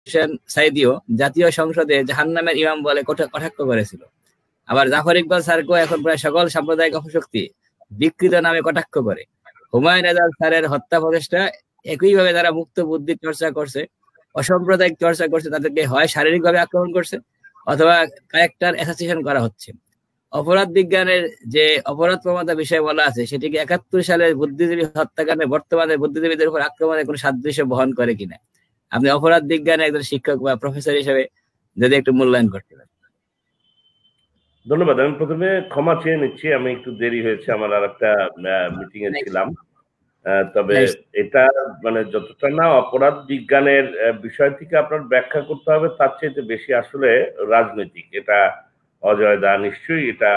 হোসেন সাইদিও জাতীয় সংসদে জাহান্নামের ইমাম বলে কটাক্ষ করেছিল। আবার জাফর ইকবাল স্যারকেও এখন প্রায় সকল সাম্প্রদায়িক অপশক্তি বিকৃত নামে কটাক্ষ করে। হুমায়ুন রেজাল স্যারের হত্যা প্রচেষ্টা একইভাবে যারা মুক্ত বুদ্ধির চর্চা করছে, অসাম্প্রদায়িক চর্চা করছে, তাদেরকে হয় শারীরিকভাবে আক্রমণ করছে অথবা ক্যারেক্টার অ্যাসাসিনেশন করা হচ্ছে। অপরাধ বিজ্ঞানের যে অপরাধ প্রবণতা বিষয় বলা আছে সেটিকে ৭১ সালের বুদ্ধিজীবী হত্যাকাণ্ডে বর্তমানে বুদ্ধিজীবীদের উপর আক্রমণের কোনো সাদৃশ্য বহন করে কিনা আপনি অপরাধ বিজ্ঞানে একজন শিক্ষক বা প্রফেসর হিসেবে যদি একটু মূল্যায়ন করতে পারেন। ধন্যবাদ। আমি প্রথমে ক্ষমা চেয়ে নিচ্ছি, আমি একটু দেরি হয়েছে, আমার আর একটা মিটিং এ ছিলাম। তবে এটা মানে যতটা না অপরাধ বিজ্ঞানের বিষয় থেকে আপনার ব্যাখ্যা করতে হবে তার চেয়ে বেশি আসলে রাজনৈতিক। এটা অজয় দা নিশ্চয়ই এটা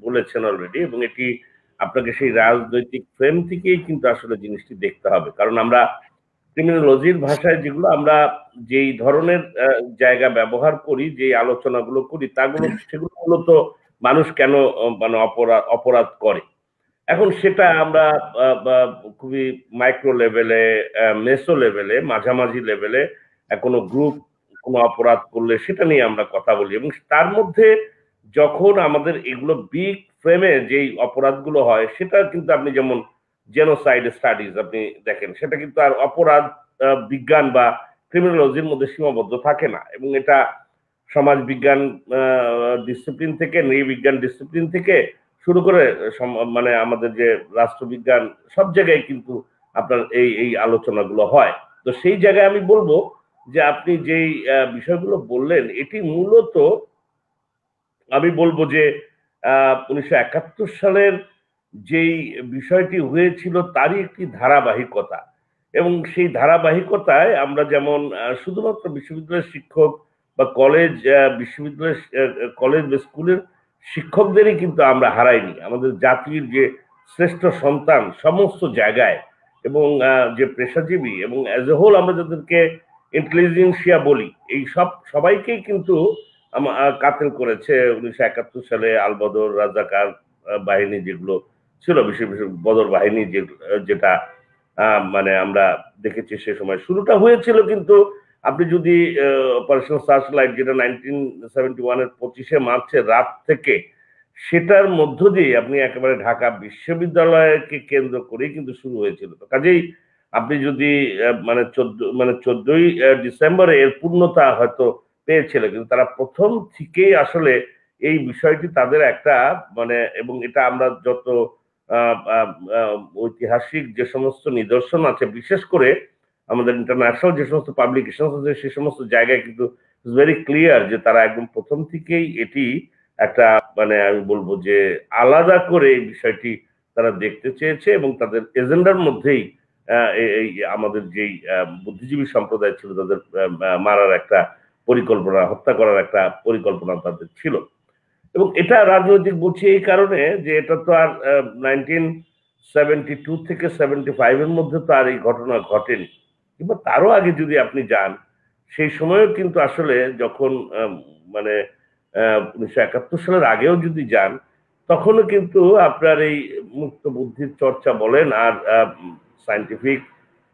বলেছেন অলরেডি, এবং এটি আপনাকে সেই রাজনৈতিক ফ্রেম থেকেই কিন্তু আসলে জিনিসটি দেখতে হবে। কারণ আমরা ক্রিমিনোলজির ভাষায় যেগুলো আমরা যেই ধরনের জায়গা ব্যবহার করি, যে আলোচনাগুলো করি, সেগুলো মূলত মানুষ কেন মানে অপরাধ করে। এখন সেটা আমরা খুবই মাইক্রো লেভেলে, মেসো লেভেলে, মাঝামাঝি লেভেলে কোনো গ্রুপ কোনো অপরাধ করলে সেটা নিয়ে আমরা কথা বলি, এবং তার মধ্যে যখন আমাদের এগুলো বিগ ফ্রেমে যেই অপরাধগুলো হয় সেটা কিন্তু আপনি যেমন জেনোসাইড স্টাডিজ আপনি দেখেন, সেটা কিন্তু আর অপরাধ বিজ্ঞান বা ক্রিমিনোলজির মধ্যে সীমাবদ্ধ থাকে না, এবং এটা সমাজ বিজ্ঞান ডিসিপ্লিন থেকে, নৃবিজ্ঞান ডিসিপ্লিন থেকে শুরু করে মানে আমাদের যে রাষ্ট্রবিজ্ঞান, সব জায়গায় কিন্তু আপনার এই আলোচনাগুলো হয়। তো সেই জায়গায় আমি বলবো যে আপনি যেই বিষয়গুলো বললেন এটি মূলত আমি বলবো যে 1971 সালের যেই বিষয়টি হয়েছিল তারই একটি ধারাবাহিকতা, এবং সেই ধারাবাহিকতায় আমরা যেমন শুধুমাত্র বিশ্ববিদ্যালয়ের শিক্ষক বা কলেজ বা স্কুলের শিক্ষকদেরই কিন্তু আমরা হারাইনি, আমাদের জাতির যে শ্রেষ্ঠ সন্তান সমস্ত জায়গায়, এবং যে পেশাজীবী এবং অ্যাজ এ হোল আমরা যাদেরকে ইন্টেলিজেন্সিয়া বলি, এই সবাইকেই কিন্তু কাতেল করেছে 1971 সালে আলবদর রাজাকার বাহিনী যেগুলো ছিল, বিশেষ বদর বাহিনী যেটা মানে আমরা দেখেছি সে সময় শুরুটা হয়েছিল। কিন্তু আপনি যদি অপারেশন সার্চ লাইট যেটা 1971-এর 25শে মার্চের রাত থেকে, সেটার মধ্য দিয়ে আপনি একেবারে ঢাকা বিশ্ববিদ্যালয়কে কেন্দ্র করেই কিন্তু শুরু হয়েছিল। তো কাজেই আপনি যদি মানে 14ই ডিসেম্বরে এর পূর্ণতা হয়তো পেয়েছিল, কিন্তু তারা প্রথম থেকেই আসলে এই বিষয়টি তাদের একটা মানে, এবং এটা আমরা যত ঐতিহাসিক যে সমস্ত নিদর্শন আছে, বিশেষ করে আমাদের ইন্টারন্যাশনাল যে সমস্ত পাবলিকেশন আছে, সে সমস্ত জায়গায় কিন্তু ভেরি ক্লিয়ার যে তারা একদম প্রথম থেকেই এটি একটা মানে আমি বলবো যে আলাদা করে এই বিষয়টি তারা দেখতে চেয়েছে, এবং তাদের এজেন্ডার মধ্যেই এই আমাদের যেই বুদ্ধিজীবী সম্প্রদায় ছিল তাদের মারার একটা পরিকল্পনা, হত্যা করার একটা পরিকল্পনা তাদের ছিল। এবং এটা রাজনৈতিক বলছি এই কারণে যে এটা তো আর 1972 থেকে 75-এর মধ্যে তো আর এই ঘটনা ঘটেনি, কিংবা তারও আগে যদি আপনি যান, সেই সময়ও কিন্তু আসলে যখন মানে 1971 সালের আগেও যদি যান, তখনও কিন্তু আপনার এই মুক্ত বুদ্ধির চর্চা বলেন আর সায়েন্টিফিক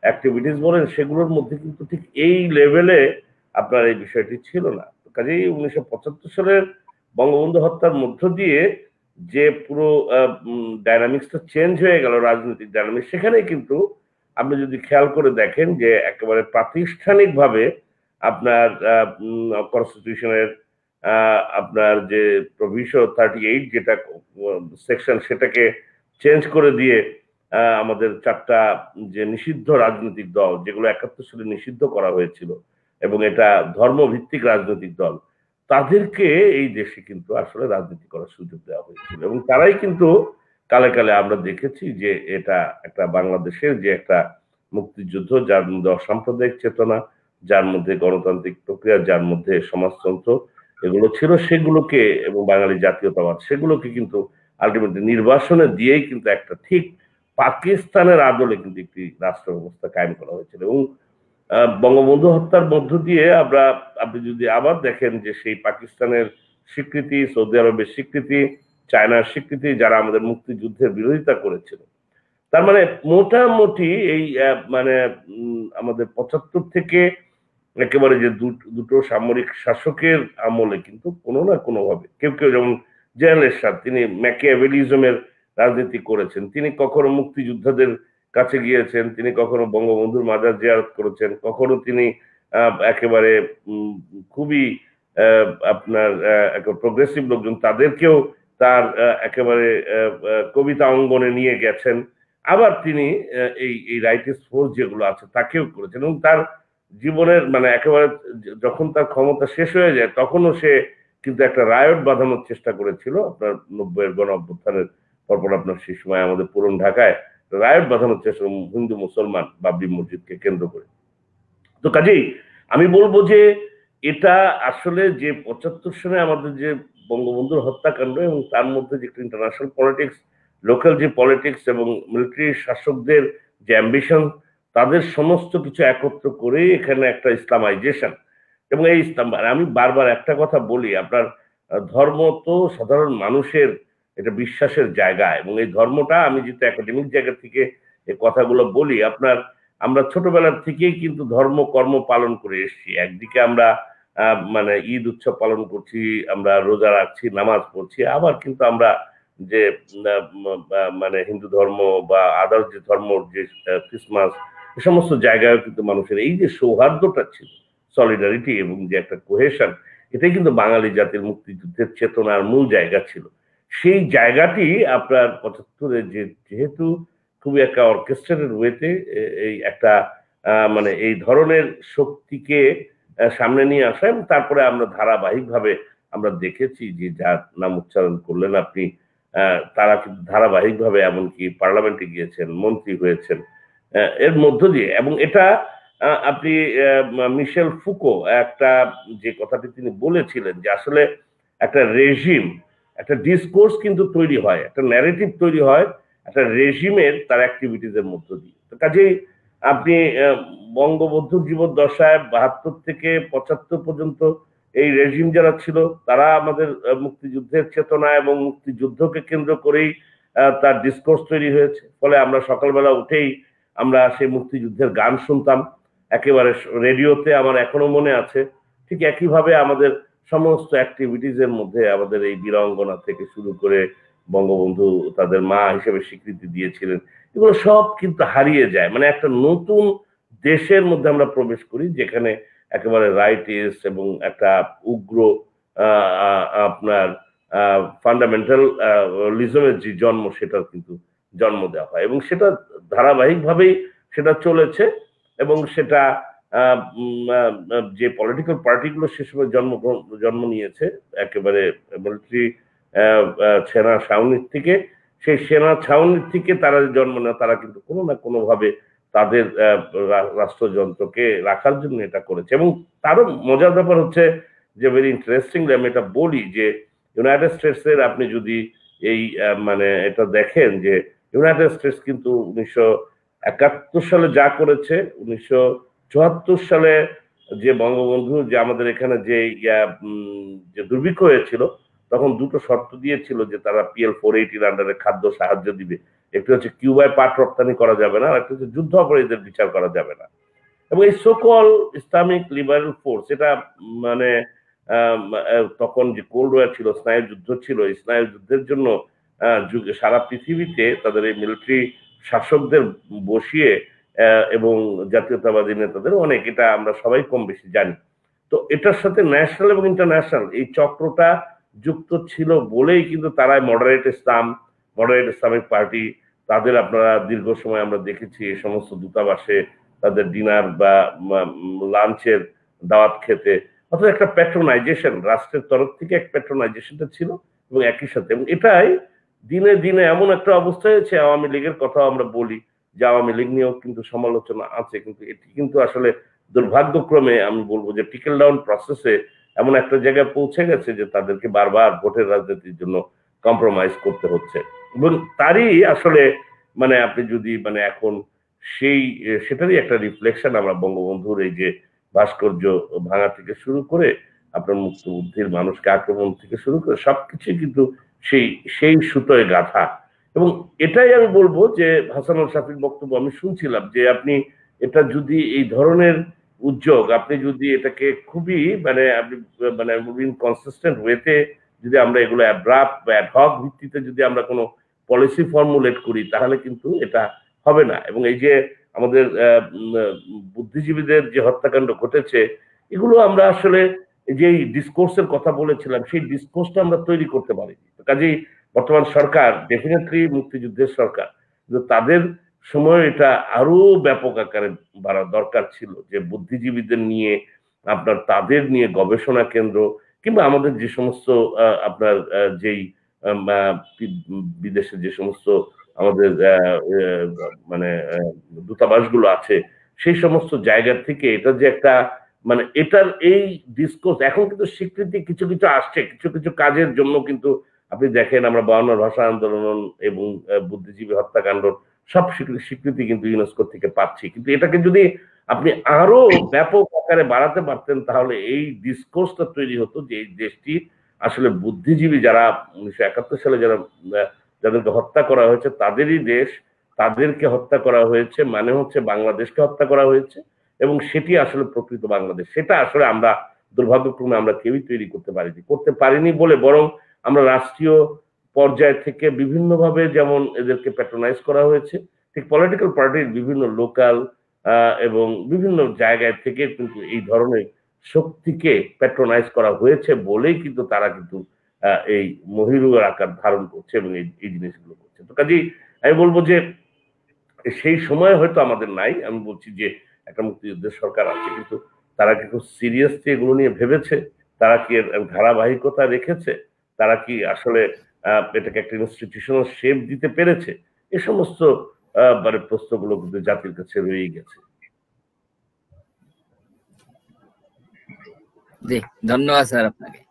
অ্যাক্টিভিটিস বলেন, সেগুলোর মধ্যে কিন্তু ঠিক এই লেভেলে আপনার এই বিষয়টি ছিল না। কাজেই 1975 সালের বঙ্গবন্ধু হত্যার মধ্য দিয়ে যে পুরো ডায়নামিক্সটা চেঞ্জ হয়ে গেল, রাজনৈতিক ডায়নামিক্স, সেখানে কিন্তু আপনি যদি খেয়াল করে দেখেন যে একেবারে প্রাতিষ্ঠানিকভাবে আপনার কনস্টিটিউশনের আপনার যে প্রভিশন 38 যেটা সেকশন, সেটাকে চেঞ্জ করে দিয়ে আমাদের 4টা যে নিষিদ্ধ রাজনৈতিক দল, যেগুলো 71 সালে নিষিদ্ধ করা হয়েছিল, এবং এটা ধর্মভিত্তিক রাজনৈতিক দল, তাদেরকে এই দেশে কিন্তু আসলে রাজনীতি করার সুযোগ দেওয়া হয়েছিল, এবং তারাই কিন্তু কালে কালে আমরা দেখেছি যে এটা একটা বাংলাদেশের যে একটা মুক্তিযুদ্ধ, যার মধ্যে অসাম্প্রদায়িক চেতনা, যার মধ্যে গণতান্ত্রিক প্রক্রিয়া, যার মধ্যে সমাজতন্ত্র এগুলো ছিল, সেগুলোকে এবং বাঙালি জাতীয়তাবাদ, সেগুলোকে কিন্তু আলটিমেটলি নির্বাসনে দিয়েই কিন্তু একটা ঠিক পাকিস্তানের আদলে কিন্তু একটি রাষ্ট্র ব্যবস্থা কায়েম করা হয়েছিল। এবং বঙ্গবন্ধু হত্যার মধ্য দিয়ে আপনি যদি আবার দেখেন যে সেই পাকিস্তানের স্বীকৃতি, সৌদি আরবের স্বীকৃতি, চায়নার স্বীকৃতি, যারা আমাদের মুক্তিযুদ্ধের বিরোধিতা করেছিল, তার মানে মোটামুটি এই মানে আমাদের 75 থেকে একেবারে যে দুটো সামরিক শাসকের আমলে কিন্তু কোনো না কোনো ভাবে কেউ কেউ, যেমন জেনারেল এরশাদ, তিনি ম্যাকিয়াভেলিজমের রাজনীতি করেছেন, তিনি কখনো মুক্তিযোদ্ধাদের কাছে গিয়েছেন, তিনি কখনো বঙ্গবন্ধুর মাজার জিয়ারত করেছেন, কখনো তিনি একেবারে খুবই আপনার প্রগ্রেসিভ লোকজন তাদেরকেও তার একেবারে কবিতা অঙ্গনে নিয়ে গেছেন। আবার তিনি এই রাইটিস্ট ফোর্স যেগুলো আছে তাকেও করেছেন, এবং তার জীবনের মানে একেবারে যখন তার ক্ষমতা শেষ হয়ে যায় তখনও সে কিন্তু একটা রায়ট বাঁধানোর চেষ্টা করেছিল। আপনার 90-এর গণ অভ্যুত্থানের পরপর আপনার সেই সময় আমাদের পুরন ঢাকায় রায়ট বাঁধানোর চেষ্টা, হিন্দু মুসলমান বাবরি মসজিদকে কেন্দ্র করে। তো কাজেই আমি বলবো যে এটা আসলে যে 75 সনে আমাদের যে বঙ্গবন্ধুর হত্যাকাণ্ড এবং তার মধ্যে যে ইন্টারন্যাশনাল পলিটিক্স, লোকাল যে পলিটিক্স এবং মিলিটারি শাসকদের যে অ্যাম্বিশন, তাদের সমস্ত কিছু একত্র করে এখানে একটা ইসলামাইজেশন। এবং এই ইসলাম, আমি বারবার একটা কথা বলি, আপনার ধর্ম তো সাধারণ মানুষের এটা বিশ্বাসের জায়গা, এবং এই ধর্মটা আমি যেহেতু একাডেমিক জায়গা থেকে এই কথাগুলো বলি, আপনার আমরা ছোটবেলার থেকেই কিন্তু ধর্ম কর্ম পালন করে এসেছি। একদিকে আমরা মানে ঈদ উৎসব পালন করছি, আমরা রোজা রাখছি, নামাজ পড়ছি, আবার কিন্তু আমরা যে মানে হিন্দু ধর্ম বা আদার্স যে ধর্ম, যে ক্রিসমাস, এ সমস্ত জায়গায় কিন্তু মানুষের এই যে সৌহার্দ্যটা ছিল, সলিডারিটি এবং যে একটা কোহেশন, এটাই কিন্তু বাঙালি জাতির মুক্তিযুদ্ধের চেতনার মূল জায়গা ছিল। সেই জায়গাটি আপনার 75-এ যেহেতু খুবই একটা অর্কেস্ট্রেটেড ওয়েতে এই একটা মানে এই ধরনের শক্তিকে সামনে নিয়ে আসা, এবং তারপরে আমরা ধারাবাহিকভাবে আমরা দেখেছি যে যার নাম উচ্চারণ করলেন আপনি, তারা কিন্তু ধারাবাহিকভাবে এমনকি পার্লামেন্টে গিয়েছেন, মন্ত্রী হয়েছেন এর মধ্য দিয়ে। এবং এটা আপনি মিশেল ফুকো একটা যে কথাটি তিনি বলেছিলেন যে আসলে একটা রেজিম, একটা ডিসকোর্স কিন্তু তৈরি হয়, একটা ন্যারেটিভ তৈরি হয় একটা রেজিমের তার অ্যাক্টিভিটিস এর মধ্য দিয়ে। কাজেই আপনি বঙ্গবন্ধুর জীবদ্দশায় 72 থেকে 75 পর্যন্ত এই রেজিম যারা ছিল তারা আমাদের মুক্তিযুদ্ধের চেতনা এবং মুক্তিযুদ্ধকে কেন্দ্র করেই তার ডিসকোর্স তৈরি হয়েছে। ফলে আমরা সকালবেলা উঠেই আমরা সেই মুক্তিযুদ্ধের গান শুনতাম একেবারে রেডিওতে, আমার এখনো মনে আছে। ঠিক একইভাবে আমাদের সমস্ত অ্যাক্টিভিটিস এর মধ্যে আমাদের এই বীরাঙ্গনা থেকে শুরু করে বঙ্গবন্ধু তাদের মা হিসেবে স্বীকৃতি দিয়েছিলেন, এগুলো সব কিন্তু হারিয়ে যায়। মানে একটা নতুন দেশের মধ্যে আমরা প্রবেশ করি যেখানে একেবারে রাইটিস্ট এবং একটা উগ্র আপনার ফান্ডামেন্টাল লিজমের যে জন্ম, সেটার কিন্তু জন্ম দেওয়া হয়, এবং সেটা ধারাবাহিকভাবেই সেটা চলেছে। এবং সেটা যে পলিটিক্যাল পার্টিগুলো সে সময় জন্ম নিয়েছে একেবারে মিলিটারি সেনা ছাউনির থেকে, সেই সেনা ছাউনির থেকে তারা জন্ম নেয়, তারা কিন্তু কোনো না কোনো ভাবে তাদের রাষ্ট্রযন্ত্রকে রাখার জন্য এটা করেছে। এবং তারও মজার ব্যাপার হচ্ছে যে ভেরি ইন্টারেস্টিংলি আমি এটা বলি যে ইউনাইটেড স্টেটস এর আপনি যদি এই মানে এটা দেখেন যে ইউনাইটেড স্টেটস কিন্তু 1971 সালে যা করেছে, 1974 সালে যে বঙ্গবন্ধু যে আমাদের এখানে যে দুর্ভিক্ষ হয়েছিল, তখন দুটো শর্ত দিয়েছিল যে তারা PL 480 আন্ডারে খাদ্য সাহায্য দিবে। একটি হচ্ছে কিউবায় পাট রপ্তানি করা যাবে না, আর একটা হচ্ছে যুদ্ধ অপরাধীদের বিচার করা যাবে না। এবং এই সোকল ইসলামিক লিবারেল ফোর্স, এটা মানে তখন যে কোল্ড ওয়ার ছিল, স্নায়ু যুদ্ধ ছিল, এই স্নায়ু যুদ্ধের জন্য সারা পৃথিবীতে তাদের এই মিলিটারি শাসকদের বসিয়ে এবং জাতীয়তাবাদী নেতাদের অনেক, এটা আমরা সবাই কম বেশি জানি। তো এটার সাথে ন্যাশনাল এবং ইন্টারন্যাশনাল এই চক্রটা যুক্ত ছিল বলেই কিন্তু তারা মডারেট ইসলামিক পার্টি, তাদের আপনারা দীর্ঘ সময় আমরা দেখেছি এই সমস্ত দূতাবাসে তাদের ডিনার বা লাঞ্চের দাওয়াত খেতে, অথবা একটা প্যাট্রোনাইজেশন, রাষ্ট্রের তরফ থেকে এক প্যাট্রোনাইজেশনটা ছিল। এবং একই সাথে, এবং এটাই দিনে দিনে এমন একটা অবস্থা হয়েছে, আওয়ামী লীগের কথাও আমরা বলি যে আওয়ামী লীগ নিয়েও কিন্তু সমালোচনা আছে, কিন্তু এটি কিন্তু আসলে দুর্ভাগ্যক্রমে আমি বলবো যে টিকেল ডাউন প্রসেসে এমন একটা জায়গায় পৌঁছে গেছে যে তাদেরকে বারবার ভোটের রাজনীতির জন্য কম্প্রোমাইজ করতে হচ্ছে। এবং তারই আসলে মানে আপনি যদি মানে এখন সেটারই একটা রিফ্লেকশন আমরা বঙ্গবন্ধুর এই যে ভাস্কর্য ভাঙা থেকে শুরু করে আপনার মুক্তবুদ্ধির মানুষকে আক্রমণ থেকে শুরু করে সবকিছু কিন্তু সেই সুতোয় গাঁথা। এবং এটাই আমি বলবো যে হাসানুল শাফির বক্তব্য আমি শুনছিলাম যে আপনি এটা যদি এই ধরনের উদ্যোগ, আপনি যদি এটাকে খুবই মানে আপনি মানে ইনকনসিস্টেন্ট ওয়েতে যদি আমরা এগুলো অ্যাব্রাপ্ট বা অ্যাডহক ভিত্তিতে যদি আমরা কোনো পলিসি ফর্মুলেট করি, তাহলে কিন্তু এটা হবে না। এবং এই যে আমাদের বুদ্ধিজীবীদের যে হত্যাকাণ্ড ঘটেছে, এগুলো আমরা আসলে যেই ডিসকোর্সের কথা বলেছিলাম, সেই ডিসকোর্সটা আমরা তৈরি করতে পারি। কাজেই বর্তমান সরকার ডেফিনেটলি মুক্তিযুদ্ধের সরকার, কিন্তু তাদের সময় এটা আরো ব্যাপক আকারে বাড়া দরকার ছিল, যে বুদ্ধিজীবীদের নিয়ে আপনার তাদের নিয়ে গবেষণা কেন্দ্র, কিংবা আমাদের যে সমস্ত আপনার যেই বিদেশে যে সমস্ত আমাদের মানে দূতাবাসগুলো আছে, সেই সমস্ত জায়গা থেকে এটা যে একটা মানে এটার এই ডিসকোর্স এখন কিন্তু স্বীকৃতি কিছু কিছু আসছে, কিছু কিছু কাজের জন্য কিন্তু আপনি দেখেন আমরা 52 ভাষা আন্দোলন এবং বুদ্ধিজীবী হত্যাকাণ্ড সব স্বীকৃতি কিন্তু ইউনেস্কো থেকে পাচ্ছি। কিন্তু এটাকে যদি আপনি আরো ব্যাপক আকারে বাড়াতে পারতেন, তাহলে এই ডিসকোর্সটা তৈরি হতো যে এই দেশটি আসলে বুদ্ধিজীবী যারা 1971 সালে যারা যাদেরকে হত্যা করা হয়েছে তাদেরই দেশ, তাদেরকে হত্যা করা হয়েছে মানে হচ্ছে বাংলাদেশকে হত্যা করা হয়েছে, এবং সেটি আসলে প্রকৃত বাংলাদেশ। সেটা আসলে আমরা দুর্ভাগ্যক্রমে আমরা কেউই তৈরি করতে পারিনি বলে, বরং আমরা রাষ্ট্রীয় পর্যায় থেকে বিভিন্নভাবে যেমন এদেরকে প্যাট্রোনাইজ করা হয়েছে, ঠিক পলিটিক্যাল পার্টির বিভিন্ন লোকাল এবং বিভিন্ন জায়গায় থেকে কিন্তু এই ধরনের শক্তিকে প্যাট্রোনাইজ করা হয়েছে বলেই কিন্তু তারা কিন্তু এই মহিরুহের আকার ধারণ করছে এবং এই জিনিসগুলো করছে। তো কাজেই আমি বলবো যে সেই সময় হয়তো আমাদের নাই, আমি বলছি যে একটা মুক্তিযুদ্ধের সরকার আছে, কিন্তু তারা কি খুব সিরিয়াসলি এগুলো নিয়ে ভেবেছে? তারা কি এর ধারাবাহিকতা রেখেছে? তারা কি আসলে এটাকে একটা ইনস্টিটিউশনাল শেপ দিতে পেরেছে? এ সমস্ত মানে প্রশ্নগুলো কিন্তু জাতির কাছে রয়েই গেছে। জি, ধন্যবাদ স্যার আপনাকে।